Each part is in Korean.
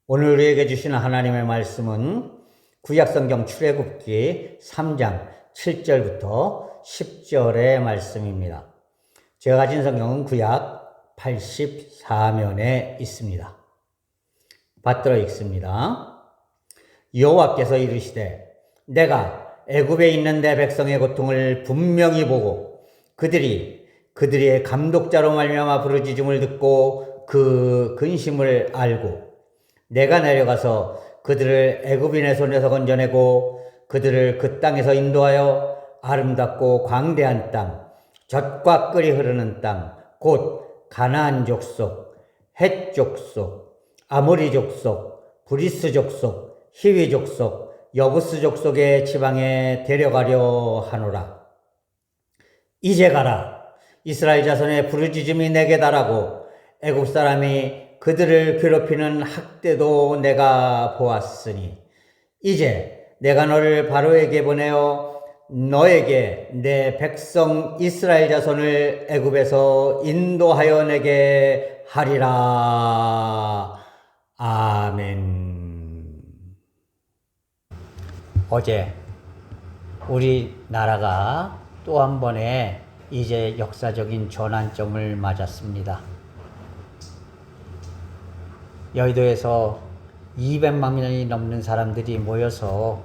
오늘 우리에게 주시는 하나님의 말씀은 구약성경 출애굽기 3장 7절부터 10절의 말씀입니다. 제가 가진 성경은 구약 84면에 있습니다. 받들어 읽습니다. 여호와께서 이르시되 내가 애굽에 있는 내 백성의 고통을 분명히 보고 그들의 감독자로 말미암아 부르짖음을 듣고 그 근심을 알고 내가 내려가서 그들을 애굽인의 손에서 건져내고 그들을 그 땅에서 인도하여 아름답고 광대한 땅, 젖과 꿀이 흐르는 땅, 곧 가나안 족속, 헷 족속, 아모리 족속, 브리스 족속, 히위 족속, 여부스 족속의 지방에 데려가려 하노라. 이제 가라. 이스라엘 자손의 부르짖음이 내게 달하고 애굽 사람이 그들을 괴롭히는 학대도 내가 보았으니 이제 내가 너를 바로에게 보내어 너에게 내 백성 이스라엘 자손을 애굽에서 인도하여 내게 하리라. 아멘. 어제 우리나라가 또 한 번의 이제 역사적인 전환점을 맞았습니다. 여의도에서 200만 명이 넘는 사람들이 모여서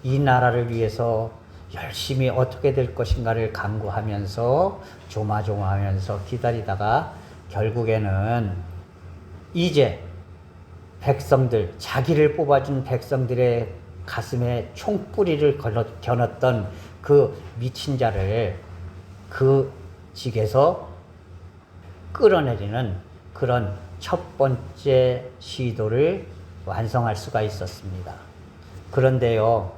이 나라를 위해서 열심히 어떻게 될 것인가를 간구하면서 조마조마하면서 기다리다가 결국에는 이제 백성들, 자기를 뽑아준 백성들의 가슴에 총뿌리를 겨눴던 그 미친 자를 그 직에서 끌어내리는 그런 첫 번째 시도를 완성할 수가 있었습니다. 그런데요,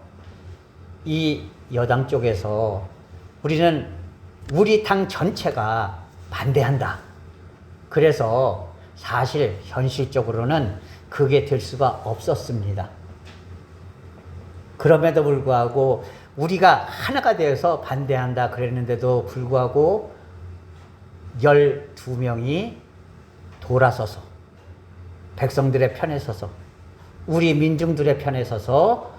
이 여당 쪽에서 우리는 우리 당 전체가 반대한다. 그래서 사실 현실적으로는 그게 될 수가 없었습니다. 그럼에도 불구하고 우리가 하나가 되어서 반대한다 그랬는데도 불구하고 12명이 돌아서서 백성들의 편에 서서 우리 민중들의 편에 서서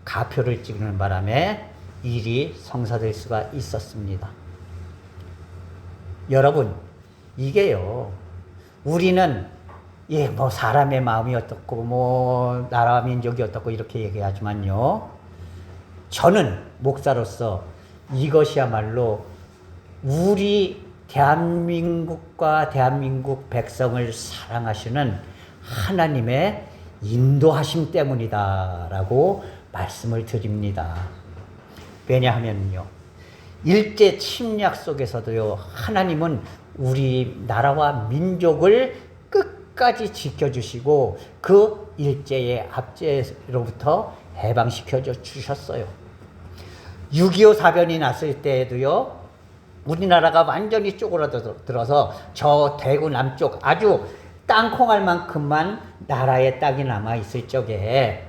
가표를 찍는 바람에 일이 성사될 수가 있었습니다. 여러분, 이게요, 우리는 뭐 사람의 마음이 어떻고 뭐 나라와 민족이 어떻고 이렇게 얘기하지만요, 저는 목사로서 이것이야말로 우리 대한민국과 대한민국 백성을 사랑하시는 하나님의 인도하심 때문이다라고 말씀을 드립니다. 왜냐하면요, 일제 침략 속에서도요, 하나님은 우리 나라와 민족을 끝까지 지켜주시고 그 일제의 압제로부터 해방시켜 주셨어요. 6.25 사변이 났을 때에도요, 우리나라가 완전히 쪼그라들어서 저 대구 남쪽 아주 땅콩알 만큼만 나라의 땅이 남아있을 적에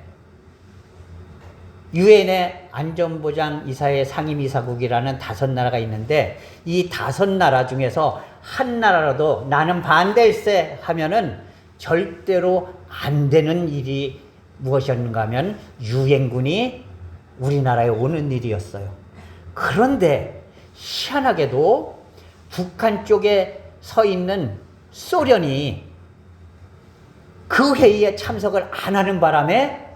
유엔의 안전보장 이사회 상임이사국이라는 5나라가 있는데 이 5나라 중에서 한 나라라도 나는 반대일세 하면은 절대로 안 되는 일이 무엇이었는가 하면 유엔군이 우리나라에 오는 일이었어요. 그런데 희한하게도 북한 쪽에 서 있는 소련이 그 회의에 참석을 안 하는 바람에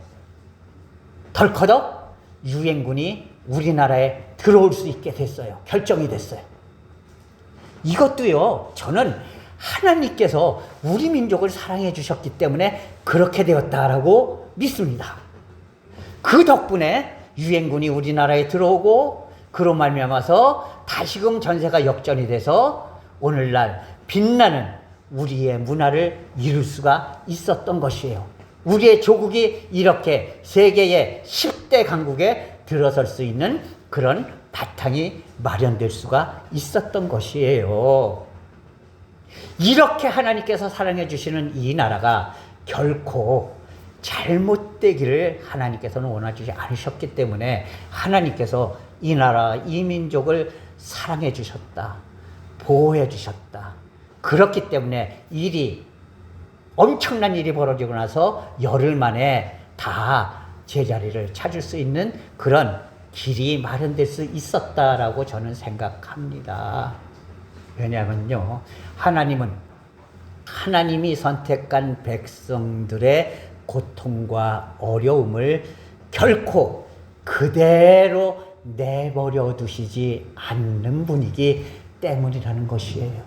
덜커덕 유엔군이 우리나라에 들어올 수 있게 됐어요. 결정이 됐어요. 이것도요, 저는 하나님께서 우리 민족을 사랑해 주셨기 때문에 그렇게 되었다라고 믿습니다. 그 덕분에 유엔군이 우리나라에 들어오고 그로 말미암아서 다시금 전세가 역전이 돼서 오늘날 빛나는 우리의 문화를 이룰 수가 있었던 것이에요. 우리의 조국이 이렇게 세계의 10대 강국에 들어설 수 있는 그런 바탕이 마련될 수가 있었던 것이에요. 이렇게 하나님께서 사랑해 주시는 이 나라가 결코 잘못되기를 하나님께서는 원하지 않으셨기 때문에 하나님께서 이 나라, 이 민족을 사랑해 주셨다. 보호해 주셨다. 그렇기 때문에 일이 엄청난 일이 벌어지고 나서 열흘 만에 다 제자리를 찾을 수 있는 그런 길이 마련될 수 있었다라고 저는 생각합니다. 왜냐하면요, 하나님이 선택한 백성들의 고통과 어려움을 결코 그대로 내버려 두시지 않는 분이기 때문이라는 것이에요.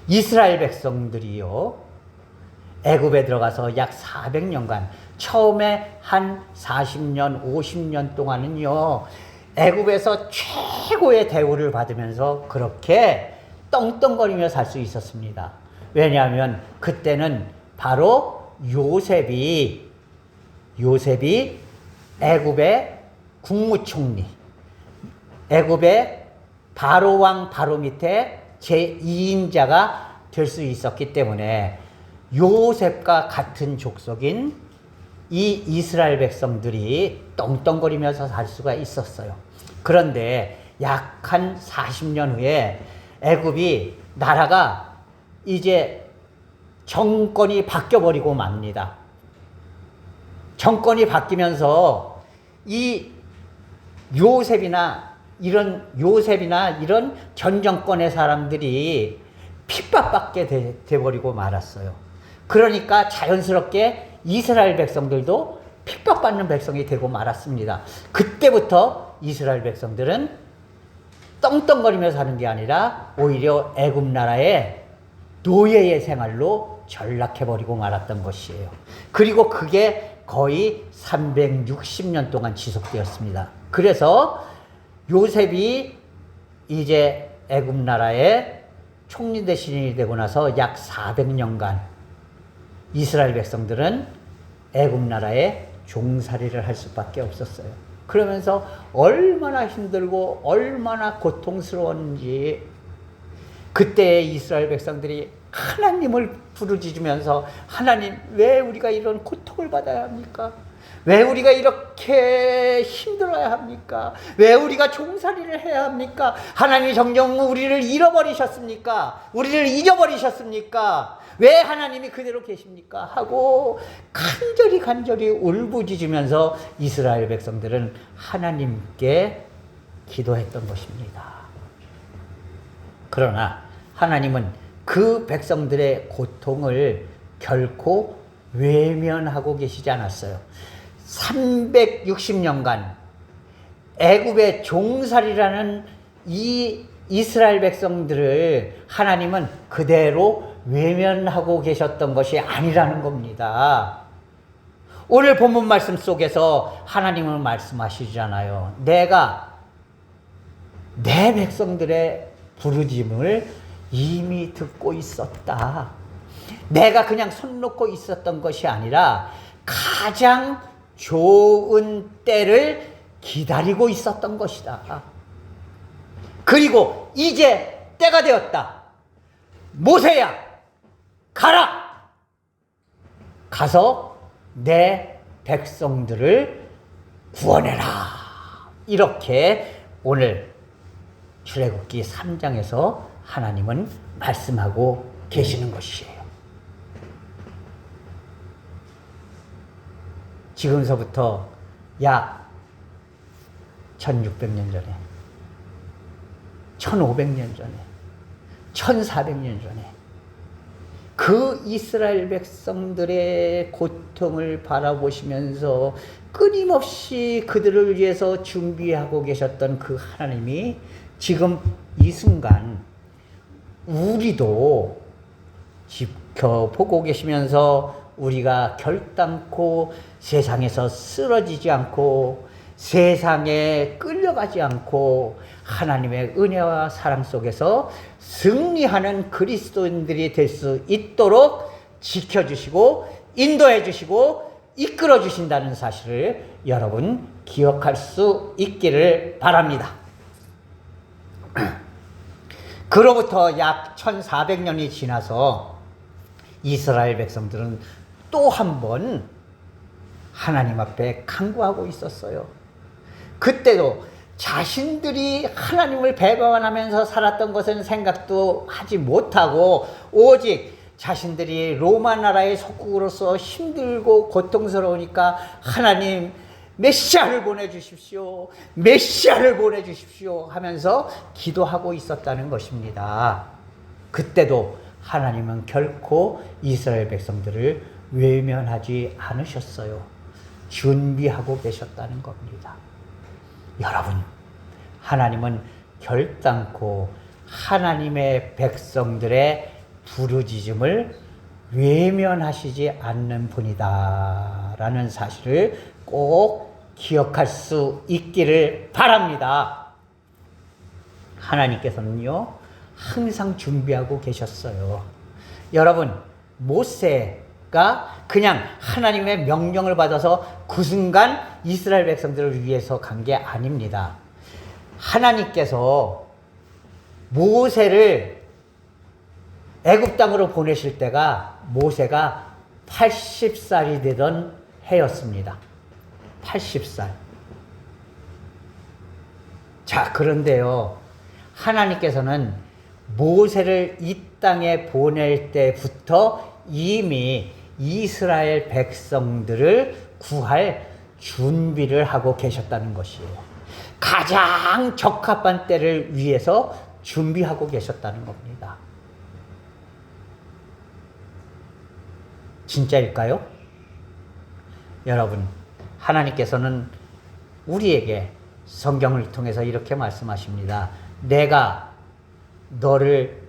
이스라엘 백성들이요, 애굽에 들어가서 약 400년간, 처음에 한 40년, 50년 동안은요, 애굽에서 최고의 대우를 받으면서 그렇게 떵떵거리며 살 수 있었습니다. 왜냐하면 그때는 바로 요셉이 애굽의 국무총리, 애굽의 바로 왕 바로 밑에 제2인자가 될 수 있었기 때문에 요셉과 같은 족속인 이 이스라엘 백성들이 떵떵거리면서 살 수가 있었어요. 그런데 약 한 40년 후에 애굽이 나라가 이제 정권이 바뀌어버리고 맙니다. 정권이 바뀌면서 이 요셉이나 이런 전 정권의 사람들이 핍박받게 돼버리고 말았어요. 그러니까 자연스럽게 이스라엘 백성들도 핍박받는 백성이 되고 말았습니다. 그때부터 이스라엘 백성들은 떵떵거리며 사는 게 아니라 오히려 애굽 나라의 노예의 생활로 전락해버리고 말았던 것이에요. 그리고 그게 거의 360년 동안 지속되었습니다. 그래서 요셉이 이제 애굽 나라의 총리 대신이 되고 나서 약 400년간 이스라엘 백성들은 애굽 나라에 종살이를 할 수밖에 없었어요. 그러면서 얼마나 힘들고 얼마나 고통스러웠는지, 그때의 이스라엘 백성들이 하나님을 부르짖으면서, 하나님, 왜 우리가 이런 고통을 받아야 합니까? 왜 우리가 이렇게 힘들어야 합니까? 왜 우리가 종살이를 해야 합니까? 하나님이 정녕 우리를 잃어버리셨습니까? 우리를 잊어버리셨습니까? 왜 하나님이 그대로 계십니까? 하고 간절히 울부짖으면서 이스라엘 백성들은 하나님께 기도했던 것입니다. 그러나 하나님은 그 백성들의 고통을 결코 외면하고 계시지 않았어요. 360년간 애굽의 종살이라는 이 이스라엘 백성들을 하나님은 그대로 외면하고 계셨던 것이 아니라는 겁니다. 오늘 본문 말씀 속에서 하나님은 말씀하시잖아요. 내가 내 백성들의 부르짖음을 이미 듣고 있었다. 내가 그냥 손 놓고 있었던 것이 아니라 가장 좋은 때를 기다리고 있었던 것이다. 그리고 이제 때가 되었다. 모세야, 가라! 가서 내 백성들을 구원해라. 이렇게 오늘 출애굽기 3장에서 하나님은 말씀하고 계시는 것이에요. 지금서부터 약 1600년 전에, 1500년 전에, 1400년 전에 그 이스라엘 백성들의 고통을 바라보시면서 끊임없이 그들을 위해서 준비하고 계셨던 그 하나님이 지금 이 순간 우리도 지켜보고 계시면서 우리가 결단코 세상에서 쓰러지지 않고 세상에 끌려가지 않고 하나님의 은혜와 사랑 속에서 승리하는 그리스도인들이 될 수 있도록 지켜주시고 인도해 주시고 이끌어 주신다는 사실을 여러분 기억할 수 있기를 바랍니다. 그로부터 약 1400년이 지나서 이스라엘 백성들은 또 한 번 하나님 앞에 간구하고 있었어요. 그때도 자신들이 하나님을 배반하면서 살았던 것은 생각도 하지 못하고 오직 자신들이 로마 나라의 속국으로서 힘들고 고통스러우니까 하나님 메시아를 보내주십시오. 메시아를 보내주십시오 하면서 기도하고 있었다는 것입니다. 그때도 하나님은 결코 이스라엘 백성들을 외면하지 않으셨어요. 준비하고 계셨다는 겁니다. 여러분, 하나님은 결단코 하나님의 백성들의 부르짖음을 외면하시지 않는 분이다 라는 사실을 꼭 기억할 수 있기를 바랍니다. 하나님께서는요 항상 준비하고 계셨어요. 여러분, 모세가 그냥 하나님의 명령을 받아서 그 순간 이스라엘 백성들을 위해서 간 게 아닙니다. 하나님께서 모세를 애굽 땅으로 보내실 때가 모세가 80살이 되던 해였습니다. 80살. 자, 그런데요, 하나님께서는 모세를 이 땅에 보낼 때부터 이미 이스라엘 백성들을 구할 준비를 하고 계셨다는 것이에요. 가장 적합한 때를 위해서 준비하고 계셨다는 겁니다. 진짜일까요? 여러분, 하나님께서는 우리에게 성경을 통해서 이렇게 말씀하십니다. 내가 너를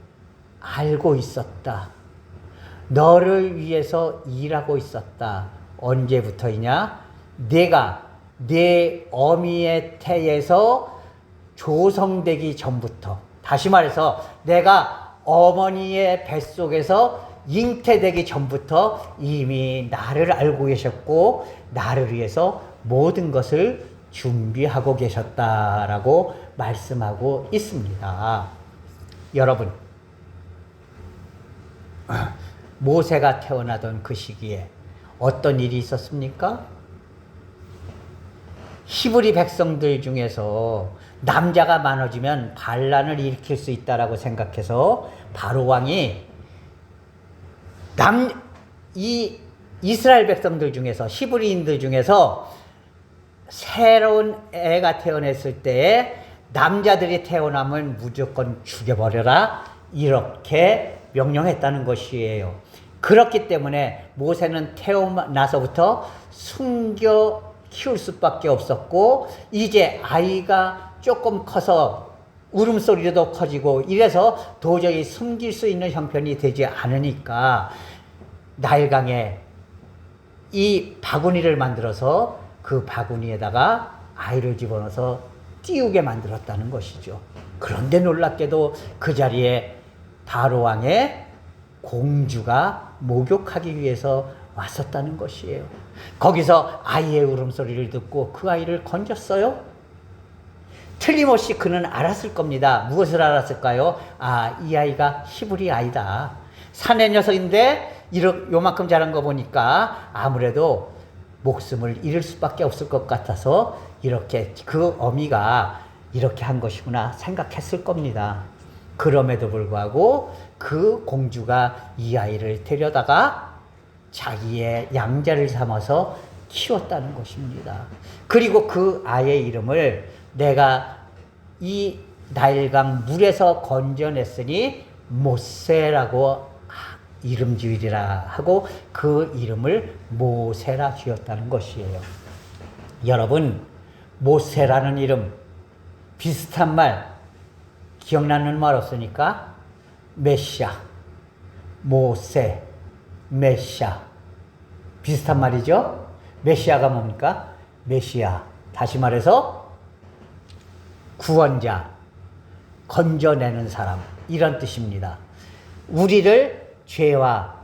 알고 있었다. 너를 위해서 일하고 있었다. 언제부터이냐? 내가 내 어미의 태에서 조성되기 전부터, 다시 말해서 내가 어머니의 뱃속에서 잉태되기 전부터 이미 나를 알고 계셨고 나를 위해서 모든 것을 준비하고 계셨다라고 말씀하고 있습니다. 여러분, 모세가 태어나던 그 시기에 어떤 일이 있었습니까? 히브리 백성들 중에서 남자가 많아지면 반란을 일으킬 수 있다라고 생각해서 바로 왕이 이 이스라엘 백성들 중에서, 히브리인들 중에서 새로운 애가 태어났을 때에 남자들이 태어나면 무조건 죽여버려라, 이렇게 명령했다는 것이에요. 그렇기 때문에 모세는 태어나서부터 숨겨 키울 수밖에 없었고, 이제 아이가 조금 커서 울음소리도 커지고 이래서 도저히 숨길 수 있는 형편이 되지 않으니까 나일강에 이 바구니를 만들어서 그 바구니에다가 아이를 집어넣어서 띄우게 만들었다는 것이죠. 그런데 놀랍게도 그 자리에 바로왕의 공주가 목욕하기 위해서 왔었다는 것이에요. 거기서 아이의 울음소리를 듣고 그 아이를 건졌어요. 틀림없이 그는 알았을 겁니다. 무엇을 알았을까요? 아, 이 아이가 히브리 아이다. 사내 녀석인데 요만큼 자란 거 보니까 아무래도 목숨을 잃을 수밖에 없을 것 같아서 이렇게 그 어미가 이렇게 한 것이구나 생각했을 겁니다. 그럼에도 불구하고 그 공주가 이 아이를 데려다가 자기의 양자를 삼아서 키웠다는 것입니다. 그리고 그 아이의 이름을 내가 이 나일강 물에서 건져냈으니 모세라고 이름 지으리라 하고 그 이름을 모세라 지었다는 것이에요. 여러분, 모세라는 이름 비슷한 말 기억나는 말 없으니까 메시아, 모세, 메시아 비슷한 말이죠. 메시아가 뭡니까? 메시아, 다시 말해서 구원자, 건져내는 사람, 이런 뜻입니다. 우리를 죄와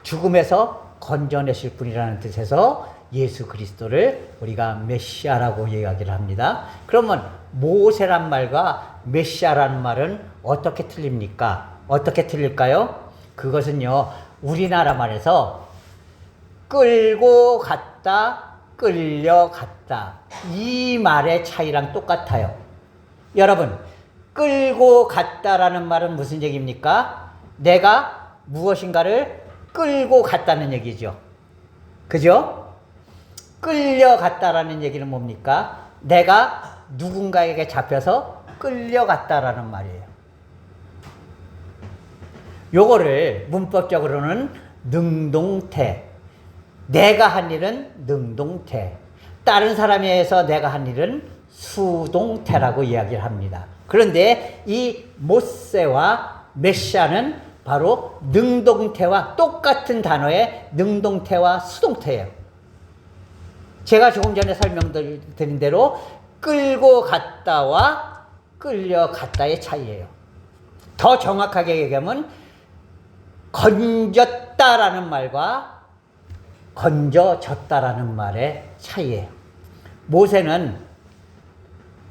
죽음에서 건져내실 분이라는 뜻에서 예수 그리스도를 우리가 메시아라고 이야기를 합니다. 그러면 모세란 말과 메시아라는 말은 어떻게 틀립니까? 어떻게 틀릴까요? 그것은요, 우리나라 말에서 끌고 갔다, 끌려갔다, 이 말의 차이랑 똑같아요. 여러분, 끌고 갔다라는 말은 무슨 얘기입니까? 내가 무엇인가를 끌고 갔다는 얘기죠. 그죠? 끌려갔다라는 얘기는 뭡니까? 내가 누군가에게 잡혀서 끌려갔다라는 말이에요. 요거를 문법적으로는 능동태, 내가 한 일은 능동태, 다른 사람에 의해서 내가 한 일은 수동태라고 이야기를 합니다. 그런데 이 모세와 메시아는 바로 능동태와 똑같은 단어의 능동태와 수동태예요. 제가 조금 전에 설명드린 대로 끌고 갔다와 끌려갔다의 차이예요. 더 정확하게 얘기하면 건졌다라는 말과 건져졌다라는 말의 차이예요. 모세는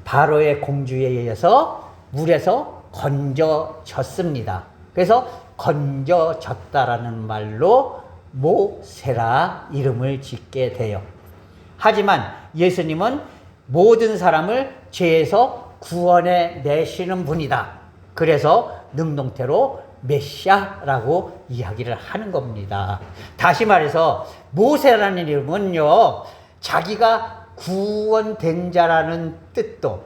바로의 공주에 의해서 물에서 건져졌습니다. 그래서 건져졌다라는 말로 모세라 이름을 짓게 돼요. 하지만 예수님은 모든 사람을 죄에서 구원해 내시는 분이다. 그래서 능동태로 메시아라고 이야기를 하는 겁니다. 다시 말해서 모세라는 이름은요, 자기가 구원된 자라는 뜻도,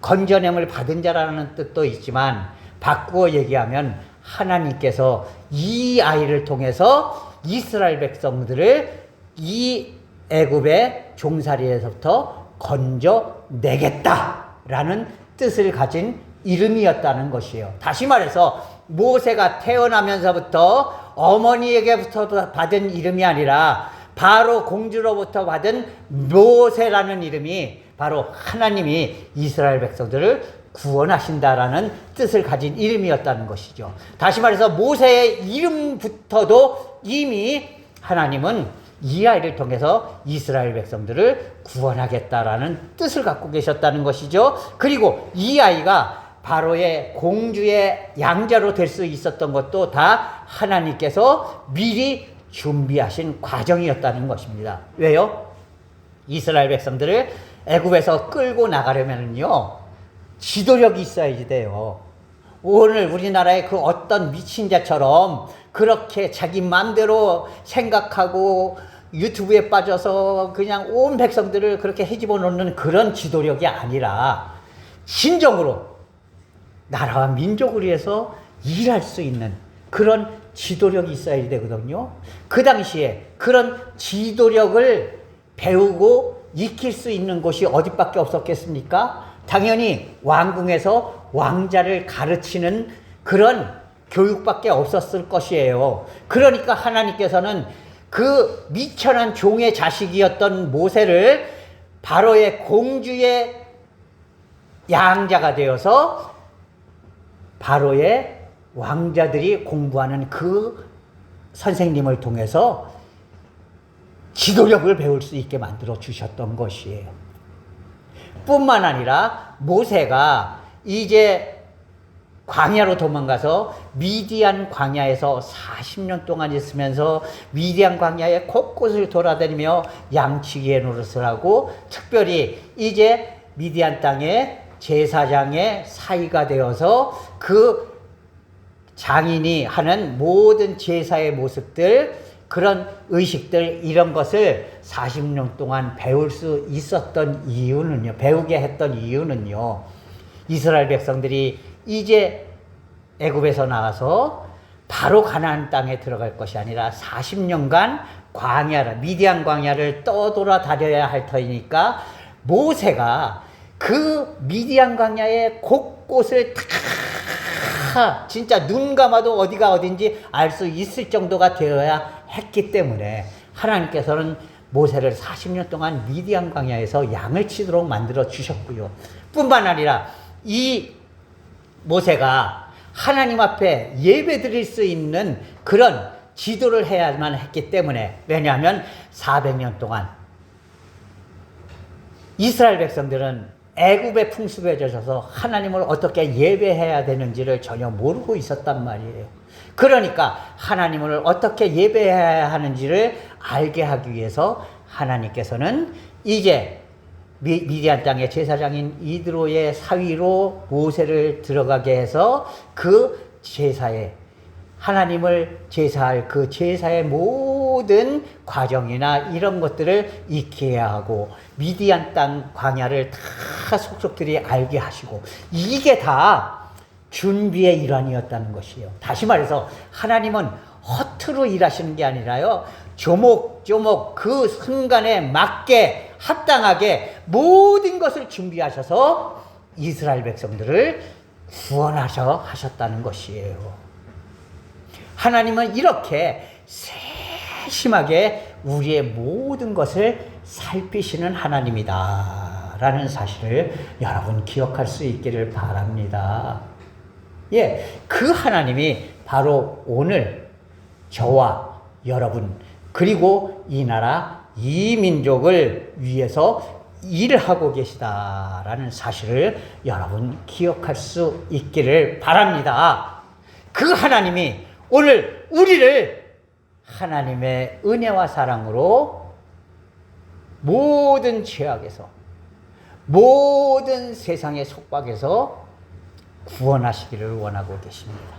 건져냄을 받은 자라는 뜻도 있지만 바꾸어 얘기하면 하나님께서 이 아이를 통해서 이스라엘 백성들을 이 애굽의 종살이에서부터 건져내겠다라는 뜻을 가진 이름이었다는 것이에요. 다시 말해서 모세가 태어나면서부터 어머니에게부터 받은 이름이 아니라 바로 공주로부터 받은 모세라는 이름이 바로 하나님이 이스라엘 백성들을 구원하신다라는 뜻을 가진 이름이었다는 것이죠. 다시 말해서 모세의 이름부터도 이미 하나님은 이 아이를 통해서 이스라엘 백성들을 구원하겠다라는 뜻을 갖고 계셨다는 것이죠. 그리고 이 아이가 바로의 공주의 양자로 될 수 있었던 것도 다 하나님께서 미리 준비하신 과정이었다는 것입니다. 왜요? 이스라엘 백성들을 애굽에서 끌고 나가려면요, 지도력이 있어야지 돼요. 오늘 우리나라의 그 어떤 미친 자처럼 그렇게 자기 마음대로 생각하고 유튜브에 빠져서 그냥 온 백성들을 그렇게 헤집어 놓는 그런 지도력이 아니라 진정으로 나라와 민족을 위해서 일할 수 있는 그런 지도력이 있어야 되거든요. 그 당시에 그런 지도력을 배우고 익힐 수 있는 곳이 어디밖에 없었겠습니까? 당연히 왕궁에서 왕자를 가르치는 그런 교육밖에 없었을 것이에요. 그러니까 하나님께서는 그 미천한 종의 자식이었던 모세를 바로의 공주의 양자가 되어서 바로의 왕자들이 공부하는 그 선생님을 통해서 지도력을 배울 수 있게 만들어 주셨던 것이에요. 뿐만 아니라 모세가 이제 광야로 도망가서 미디안 광야에서 40년 동안 있으면서 미디안 광야의 곳곳을 돌아다니며 양치기의 노릇을 하고, 특별히 이제 미디안 땅에 제사장의 사이가 되어서 그 장인이 하는 모든 제사의 모습들, 그런 의식들, 이런 것을 40년 동안 배울 수 있었던 이유는요, 배우게 했던 이유는요, 이스라엘 백성들이 이제 애굽에서 나와서 바로 가나안 땅에 들어갈 것이 아니라 40년간 광야를, 미디안 광야를 떠돌아다녀야 할 터이니까 모세가 그 미디안 광야의 곳곳을 다 진짜 눈 감아도 어디가 어딘지 알 수 있을 정도가 되어야 했기 때문에 하나님께서는 모세를 40년 동안 미디안 광야에서 양을 치도록 만들어 주셨고요. 뿐만 아니라 이 모세가 하나님 앞에 예배 드릴 수 있는 그런 지도를 해야만 했기 때문에, 왜냐하면 400년 동안 이스라엘 백성들은 애굽의 풍습에 젖어서 하나님을 어떻게 예배해야 되는지를 전혀 모르고 있었단 말이에요. 그러니까 하나님을 어떻게 예배해야 하는지를 알게 하기 위해서 하나님께서는 이제 미디안 땅의 제사장인 이드로의 사위로 모세를 들어가게 해서 그 제사에 하나님을 제사할 그 제사의 모든 과정이나 이런 것들을 익혀야 하고 미디안 땅 광야를 다 속속들이 알게 하시고 이게 다 준비의 일환이었다는 것이에요. 다시 말해서 하나님은 허투루 일하시는 게 아니라요. 조목조목 그 순간에 맞게 합당하게 모든 것을 준비하셔서 이스라엘 백성들을 하셨다는 것이에요. 하나님은 이렇게 세심하게 우리의 모든 것을 살피시는 하나님이다 라는 사실을 여러분 기억할 수 있기를 바랍니다. 그 하나님이 바로 오늘 저와 여러분 그리고 이 나라 이 민족을 위해서 일하고 계시다라는 사실을 여러분 기억할 수 있기를 바랍니다. 그 하나님이 오늘 우리를 하나님의 은혜와 사랑으로 모든 죄악에서 모든 세상의 속박에서 구원하시기를 원하고 계십니다.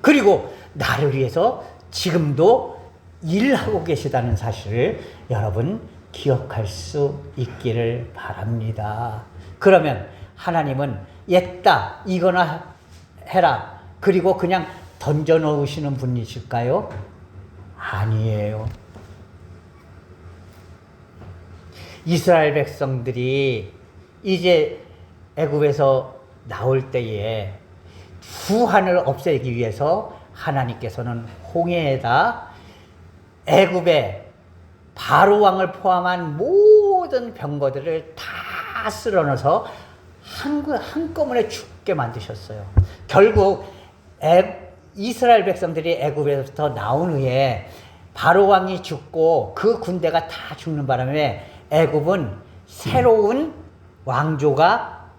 그리고 나를 위해서 지금도 일하고 계시다는 사실을 여러분 기억할 수 있기를 바랍니다. 그러면 하나님은 옛다 이거나 해라 그리고 그냥 던져 놓으시는 분이실까요? 아니에요. 이스라엘 백성들이 이제 애굽에서 나올 때에 후한을 없애기 위해서 하나님께서는 홍해에다 애굽의 바로 왕을 포함한 모든 병거들을 다 쓸어넣어서 한꺼번에 죽게 만드셨어요. 결국 이스라엘 백성들이 애굽에서 나온 후에 바로 왕이 죽고 그 군대가 다 죽는 바람에 애굽은 새로운 왕조가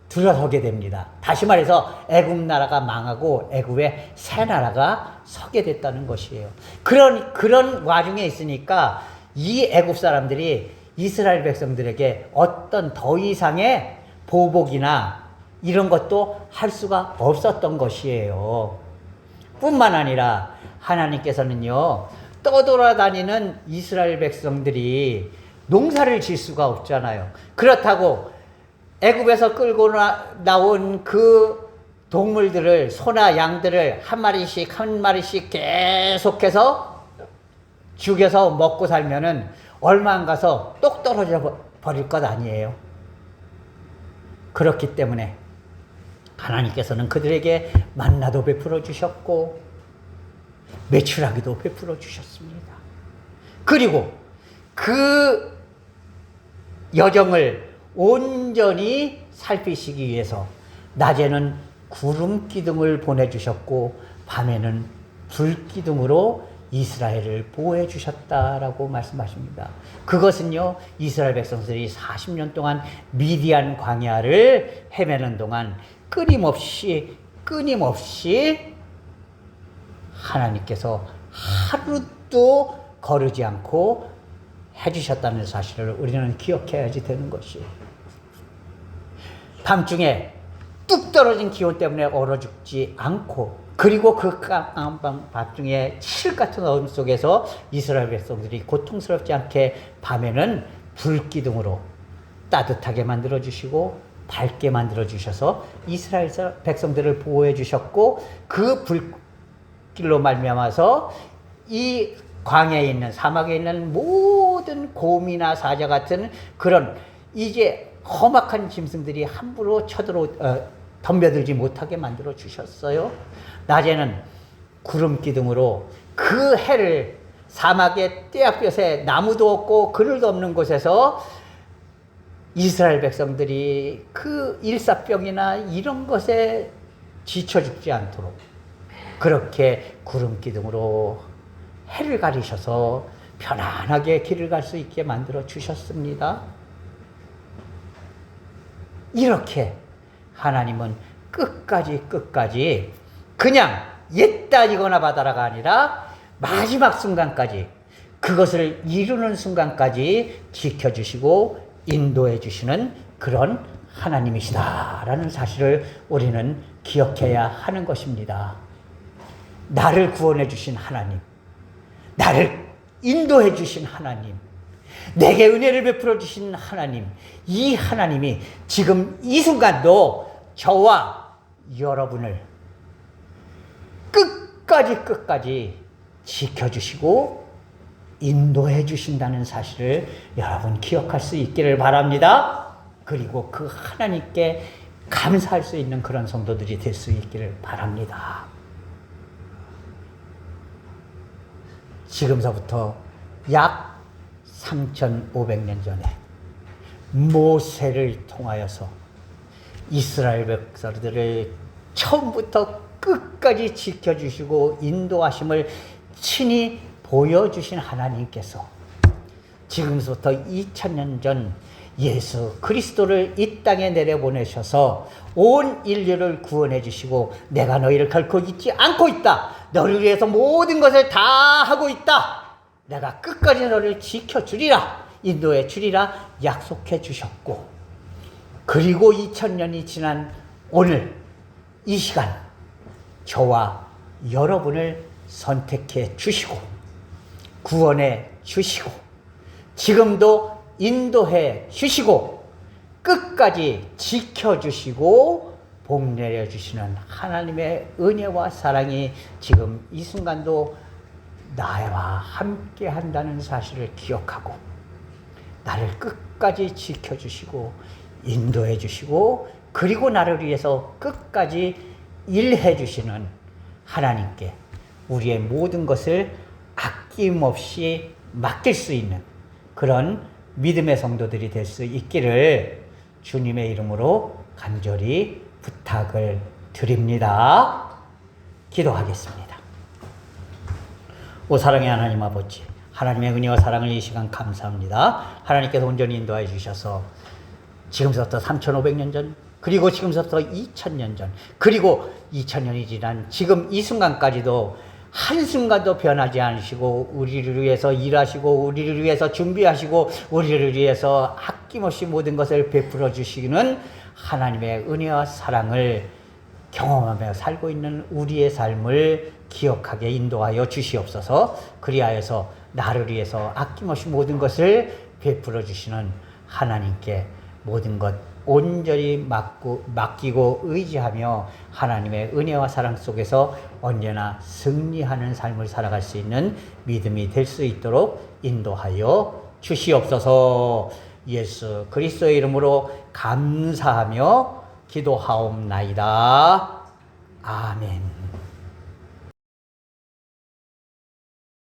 들어서게 됩니다. 다시 말해서 애굽 나라가 망하고 애굽의 새 나라가 서게 됐다는 것이에요. 그런 와중에 있으니까 이 애굽 사람들이 이스라엘 백성들에게 어떤 더 이상의 보복이나 이런 것도 할 수가 없었던 것이에요. 뿐만 아니라 하나님께서는요, 떠돌아다니는 이스라엘 백성들이 농사를 질 수가 없잖아요. 그렇다고 애굽에서 끌고 나온 그 동물들을, 소나 양들을 한 마리씩 계속해서 죽여서 먹고 살면은 얼마 안 가서 똑 떨어져 버릴 것 아니에요. 그렇기 때문에 하나님께서는 그들에게 만나도 베풀어 주셨고 메추라기도 베풀어 주셨습니다. 그리고 그 여정을 온전히 살피시기 위해서 낮에는 구름 기둥을 보내주셨고 밤에는 불 기둥으로 이스라엘을 보호해 주셨다라고 말씀하십니다. 그것은요, 이스라엘 백성들이 40년 동안 미디안 광야를 헤매는 동안 끊임없이 하나님께서 하루도 거르지 않고 해주셨다는 사실을 우리는 기억해야지 되는 것이에요. 밤중에 뚝 떨어진 기온 때문에 얼어 죽지 않고, 그리고 그 깜깜한 밤중에 칠 같은 어둠 속에서 이스라엘 백성들이 고통스럽지 않게 밤에는 불기둥으로 따뜻하게 만들어주시고 밝게 만들어주셔서 이스라엘 백성들을 보호해 주셨고, 그 불길로 말미암아서 이 광야에 있는, 사막에 있는 모든 곰이나 사자 같은 그런 이제 험악한 짐승들이 함부로 덤벼들지 못하게 만들어 주셨어요. 낮에는 구름 기둥으로 그 해를, 사막의 떼약볕에 나무도 없고 그늘도 없는 곳에서 이스라엘 백성들이 그 일사병이나 이런 것에 지쳐 죽지 않도록 그렇게 구름 기둥으로 해를 가리셔서 편안하게 길을 갈 수 있게 만들어 주셨습니다. 이렇게 하나님은 끝까지 그냥 옛다지거나 받아라가 아니라 마지막 순간까지, 그것을 이루는 순간까지 지켜주시고 인도해 주시는 그런 하나님이시다라는 사실을 우리는 기억해야 하는 것입니다. 나를 구원해 주신 하나님, 나를 인도해 주신 하나님, 내게 은혜를 베풀어 주신 하나님, 이 하나님이 지금 이 순간도 저와 여러분을 끝까지 지켜주시고 인도해 주신다는 사실을 여러분 기억할 수 있기를 바랍니다. 그리고 그 하나님께 감사할 수 있는 그런 성도들이 될 수 있기를 바랍니다. 지금서부터 약 3,500년 전에 모세를 통하여서 이스라엘 백성들을 처음부터 끝까지 지켜주시고 인도하심을 친히 보여주신 하나님께서 지금부터 2000년 전 예수 그리스도를 이 땅에 내려보내셔서 온 인류를 구원해 주시고 내가 너희를 결코 잊지 않고 있다. 너를 위해서 모든 것을 다 하고 있다. 내가 끝까지 너를 지켜주리라. 인도해 주리라 약속해 주셨고, 그리고 2000년이 지난 오늘 이 시간 저와 여러분을 선택해 주시고 구원해 주시고 지금도 인도해 주시고 끝까지 지켜주시고 복 내려주시는 하나님의 은혜와 사랑이 지금 이 순간도 나와 함께 한다는 사실을 기억하고 나를 끝까지 지켜주시고 인도해 주시고 그리고 나를 위해서 끝까지 일해 주시는 하나님께 우리의 모든 것을 아낌없이 맡길 수 있는 그런 믿음의 성도들이 될 수 있기를 주님의 이름으로 간절히 부탁을 드립니다. 기도하겠습니다. 오 사랑의 하나님 아버지, 하나님의 은혜와 사랑을 이 시간 감사합니다. 하나님께서 온전히 인도해 주셔서 지금부터 3,500년 전, 그리고 지금부터 2,000년 전, 그리고 2,000년이 지난 지금 이 순간까지도 한순간도 변하지 않으시고 우리를 위해서 일하시고 우리를 위해서 준비하시고 우리를 위해서 아낌없이 모든 것을 베풀어 주시는 하나님의 은혜와 사랑을 경험하며 살고 있는 우리의 삶을 기억하게 인도하여 주시옵소서. 그리하여서 나를 위해서 아낌없이 모든 것을 베풀어 주시는 하나님께 모든 것 온전히 맡기고 의지하며 하나님의 은혜와 사랑 속에서 언제나 승리하는 삶을 살아갈 수 있는 믿음이 될 수 있도록 인도하여 주시옵소서. 예수 그리스도의 이름으로 감사하며 기도하옵나이다. 아멘.